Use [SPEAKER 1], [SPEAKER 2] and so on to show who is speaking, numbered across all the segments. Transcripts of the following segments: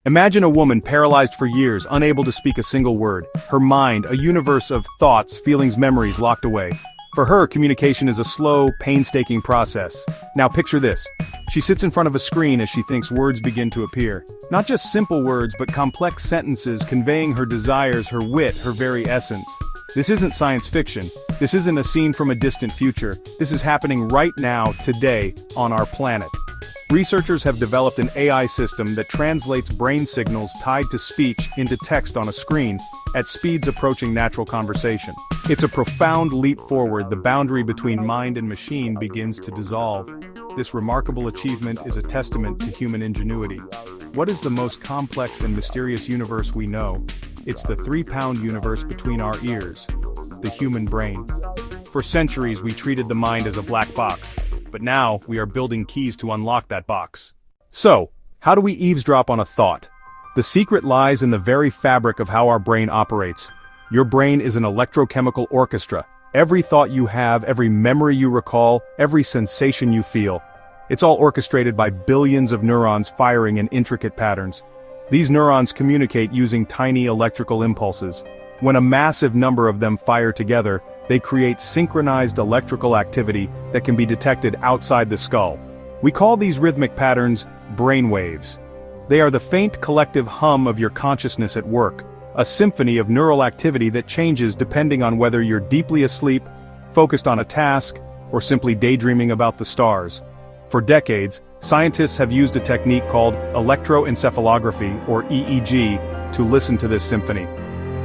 [SPEAKER 1] Imagine a woman paralyzed for years, unable to speak a single word. Her mind, a universe of thoughts, feelings, memories locked away. For her, communication is a slow, painstaking process. Now picture this. She sits in front of a screen as she thinks words begin to appear. Not just simple words, but complex sentences conveying her desires, her wit, her very essence. This isn't science fiction. This isn't a scene from a distant future. This is happening right now, today, on our planet. Researchers have developed an AI system that translates brain signals tied to speech into text on a screen, at speeds approaching natural conversation. It's a profound leap forward. The boundary between mind and machine begins to dissolve. This remarkable achievement is a testament to human ingenuity. What is the most complex and mysterious universe we know? It's the 3-pound universe between our ears, the human brain. For centuries we treated the mind as a black box, but now we are building keys to unlock that box. So, how do we eavesdrop on a thought? The secret lies in the very fabric of how our brain operates. Your brain is an electrochemical orchestra. Every thought you have, every memory you recall, every sensation you feel. It's all orchestrated by billions of neurons firing in intricate patterns. These neurons communicate using tiny electrical impulses. When a massive number of them fire together, they create synchronized electrical activity that can be detected outside the skull. We call these rhythmic patterns brainwaves. They are the faint collective hum of your consciousness at work, a symphony of neural activity that changes depending on whether you're deeply asleep, focused on a task, or simply daydreaming about the stars. For decades, scientists have used a technique called electroencephalography, or EEG, to listen to this symphony.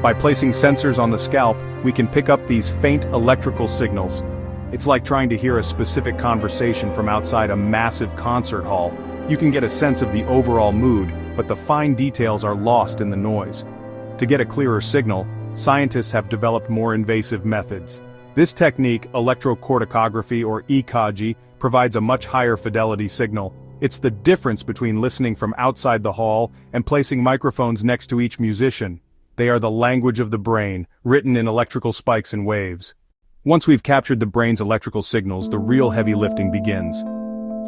[SPEAKER 1] By placing sensors on the scalp, we can pick up these faint electrical signals. It's like trying to hear a specific conversation from outside a massive concert hall. You can get a sense of the overall mood, but the fine details are lost in the noise. To get a clearer signal, scientists have developed more invasive methods. This technique, electrocorticography or EKG, provides a much higher fidelity signal. It's the difference between listening from outside the hall and placing microphones next to each musician. They are the language of the brain, written in electrical spikes and waves. Once we've captured the brain's electrical signals, the real heavy lifting begins.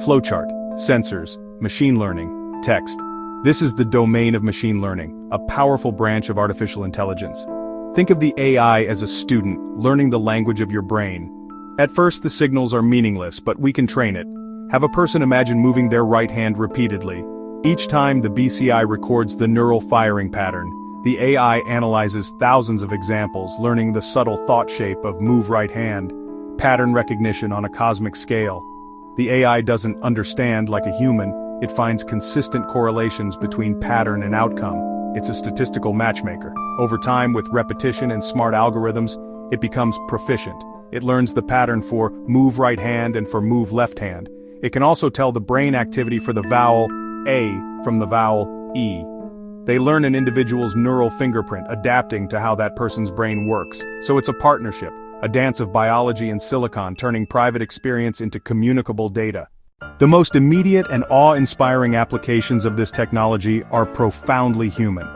[SPEAKER 1] Flowchart, sensors, machine learning, text. This is the domain of machine learning, a powerful branch of artificial intelligence. Think of the AI as a student, learning the language of your brain. At first the signals are meaningless, but we can train it. Have a person imagine moving their right hand repeatedly. Each time the BCI records the neural firing pattern. The AI analyzes thousands of examples, learning the subtle thought shape of move right hand, pattern recognition on a cosmic scale. The AI doesn't understand like a human, it finds consistent correlations between pattern and outcome. It's a statistical matchmaker. Over time, with repetition and smart algorithms, it becomes proficient. It learns the pattern for move right hand and for move left hand. It can also tell the brain activity for the vowel A from the vowel E. They learn an individual's neural fingerprint, adapting to how that person's brain works. So it's a partnership, a dance of biology and silicon, turning private experience into communicable data. The most immediate and awe-inspiring applications of this technology are profoundly human.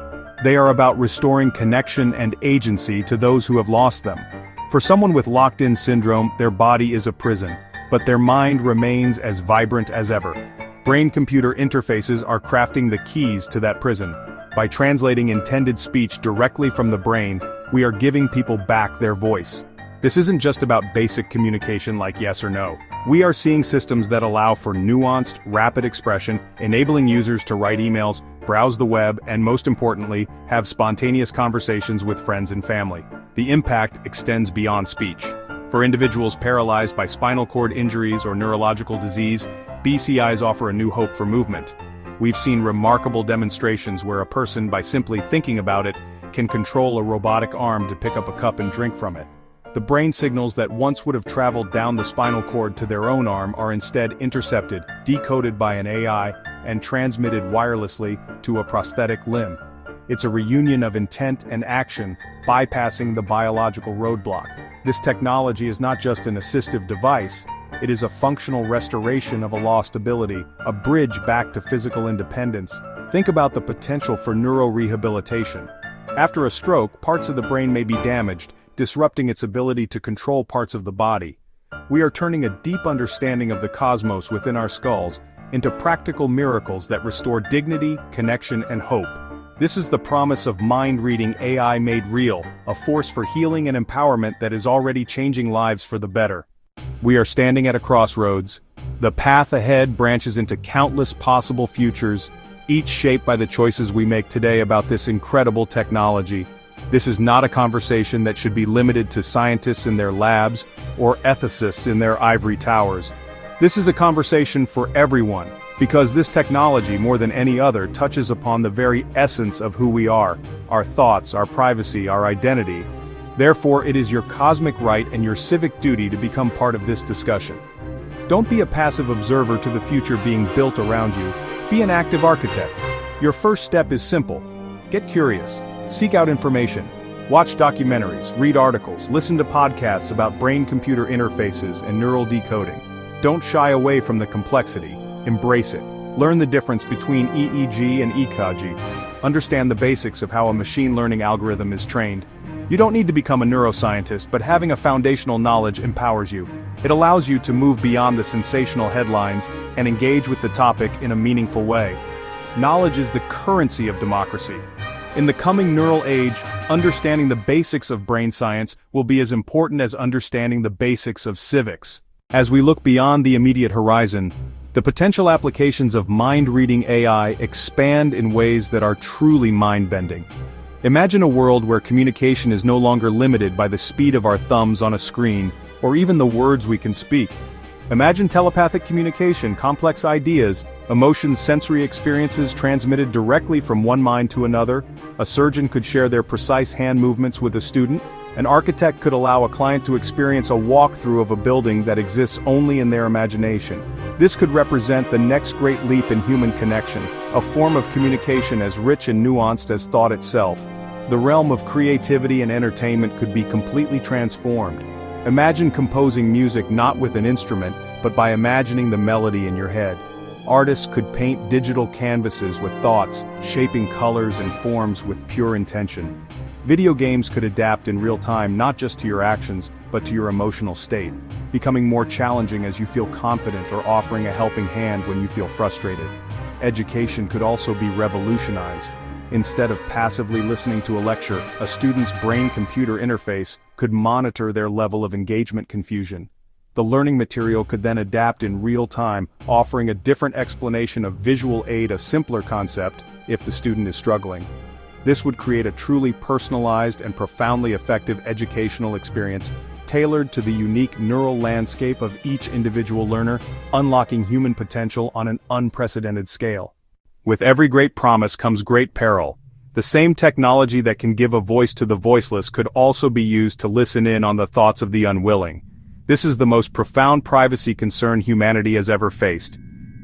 [SPEAKER 1] They are about restoring connection and agency to those who have lost them. For someone with locked-in syndrome, their body is a prison, but their mind remains as vibrant as ever. Brain-computer interfaces are crafting the keys to that prison. By translating intended speech directly from the brain, we are giving people back their voice. This isn't just about basic communication like yes or no. We are seeing systems that allow for nuanced, rapid expression, enabling users to write emails, browse the web, and most importantly, have spontaneous conversations with friends and family. The impact extends beyond speech. For individuals paralyzed by spinal cord injuries or neurological disease, BCIs offer a new hope for movement. We've seen remarkable demonstrations where a person, by simply thinking about it, can control a robotic arm to pick up a cup and drink from it. The brain signals that once would have traveled down the spinal cord to their own arm are instead intercepted, decoded by an AI, and transmitted wirelessly to a prosthetic limb. It's a reunion of intent and action, bypassing the biological roadblock. This technology is not just an assistive device, it is a functional restoration of a lost ability, a bridge back to physical independence. Think about the potential for neurorehabilitation. After a stroke, parts of the brain may be damaged, disrupting its ability to control parts of the body. We are turning a deep understanding of the cosmos within our skulls, into practical miracles that restore dignity, connection, and hope. This is the promise of mind-reading AI made real, a force for healing and empowerment that is already changing lives for the better. We are standing at a crossroads. The path ahead branches into countless possible futures, each shaped by the choices we make today about this incredible technology. This is not a conversation that should be limited to scientists in their labs or ethicists in their ivory towers. This is a conversation for everyone, because this technology, more than any other, touches upon the very essence of who we are, our thoughts, our privacy, our identity. Therefore, it is your cosmic right and your civic duty to become part of this discussion. Don't be a passive observer to the future being built around you. Be an active architect. Your first step is simple. Get curious. Seek out information. Watch documentaries, read articles, listen to podcasts about brain-computer interfaces and neural decoding. Don't shy away from the complexity. Embrace it. Learn the difference between EEG and EKG. Understand the basics of how a machine learning algorithm is trained. You don't need to become a neuroscientist, but having a foundational knowledge empowers you. It allows you to move beyond the sensational headlines and engage with the topic in a meaningful way. Knowledge is the currency of democracy. In the coming neural age, understanding the basics of brain science will be as important as understanding the basics of civics. As we look beyond the immediate horizon, the potential applications of mind-reading AI expand in ways that are truly mind-bending. Imagine a world where communication is no longer limited by the speed of our thumbs on a screen, or even the words we can speak. Imagine telepathic communication, complex ideas, emotions, sensory experiences transmitted directly from one mind to another. A surgeon could share their precise hand movements with a student. An architect could allow a client to experience a walkthrough of a building that exists only in their imagination. This could represent the next great leap in human connection, a form of communication as rich and nuanced as thought itself. The realm of creativity and entertainment could be completely transformed. Imagine composing music not with an instrument, but by imagining the melody in your head. Artists could paint digital canvases with thoughts, shaping colors and forms with pure intention. Video games could adapt in real time not just to your actions, but to your emotional state, becoming more challenging as you feel confident or offering a helping hand when you feel frustrated. Education could also be revolutionized. Instead of passively listening to a lecture, a student's brain-computer interface could monitor their level of engagement confusion. The learning material could then adapt in real time, offering a different explanation of visual aid, a simpler concept, if the student is struggling. This would create a truly personalized and profoundly effective educational experience, tailored to the unique neural landscape of each individual learner, unlocking human potential on an unprecedented scale. With every great promise comes great peril. The same technology that can give a voice to the voiceless could also be used to listen in on the thoughts of the unwilling. This is the most profound privacy concern humanity has ever faced.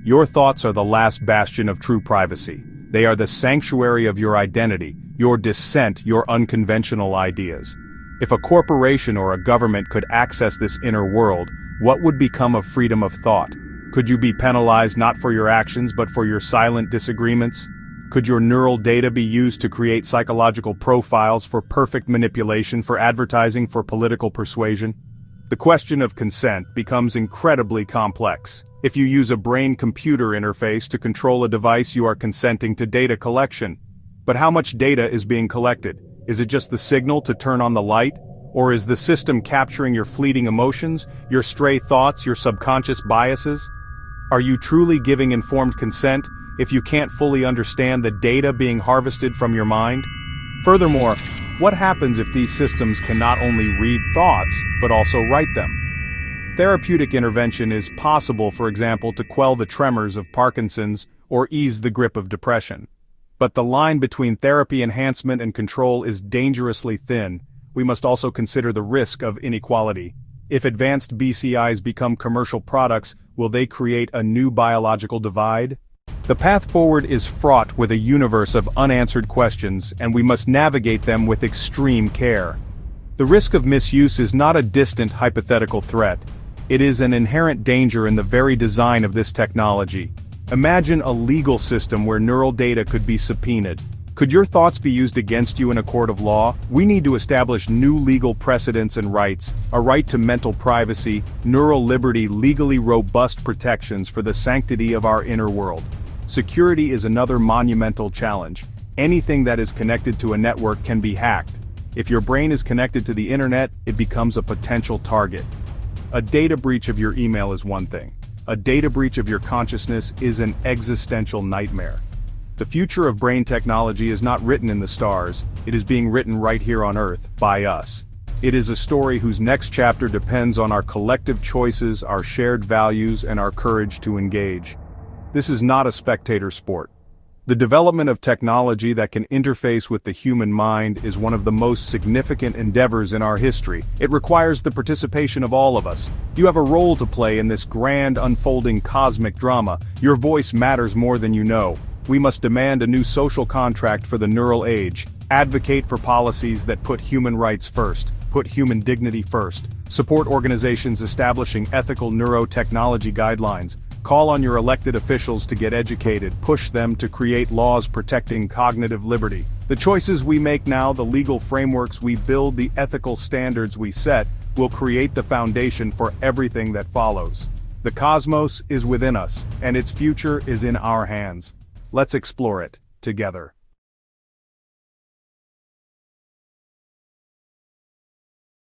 [SPEAKER 1] Your thoughts are the last bastion of true privacy. They are the sanctuary of your identity, your dissent, your unconventional ideas. If a corporation or a government could access this inner world, what would become of freedom of thought? Could you be penalized not for your actions but for your silent disagreements? Could your neural data be used to create psychological profiles for perfect manipulation, for advertising, for political persuasion? The question of consent becomes incredibly complex. If you use a brain-computer interface to control a device, you are consenting to data collection. But how much data is being collected? Is it just the signal to turn on the light? Or is the system capturing your fleeting emotions, your stray thoughts, your subconscious biases? Are you truly giving informed consent if you can't fully understand the data being harvested from your mind? Furthermore, what happens if these systems can not only read thoughts, but also write them? Therapeutic intervention is possible, for example, to quell the tremors of Parkinson's or ease the grip of depression. But the line between therapy enhancement and control is dangerously thin. We must also consider the risk of inequality. If advanced BCIs become commercial products, will they create a new biological divide? The path forward is fraught with a universe of unanswered questions, and we must navigate them with extreme care. The risk of misuse is not a distant hypothetical threat. It is an inherent danger in the very design of this technology. Imagine a legal system where neural data could be subpoenaed, Could your thoughts be used against you in a court of law? We need to establish new legal precedents and rights, a right to mental privacy, neural liberty, legally robust protections for the sanctity of our inner world. Security is another monumental challenge. Anything that is connected to a network can be hacked. If your brain is connected to the internet, it becomes a potential target. A data breach of your email is one thing. A data breach of your consciousness is an existential nightmare. The future of brain technology is not written in the stars, it is being written right here on Earth, by us. It is a story whose next chapter depends on our collective choices, our shared values, and our courage to engage. This is not a spectator sport. The development of technology that can interface with the human mind is one of the most significant endeavors in our history. It requires the participation of all of us. You have a role to play in this grand unfolding cosmic drama. Your voice matters more than you know. We must demand a new social contract for the neural age, advocate for policies that put human rights first, put human dignity first, support organizations establishing ethical neurotechnology guidelines, call on your elected officials to get educated, push them to create laws protecting cognitive liberty. The choices we make now, the legal frameworks we build, the ethical standards we set, will create the foundation for everything that follows. The cosmos is within us, and its future is in our hands. Let's explore it, together.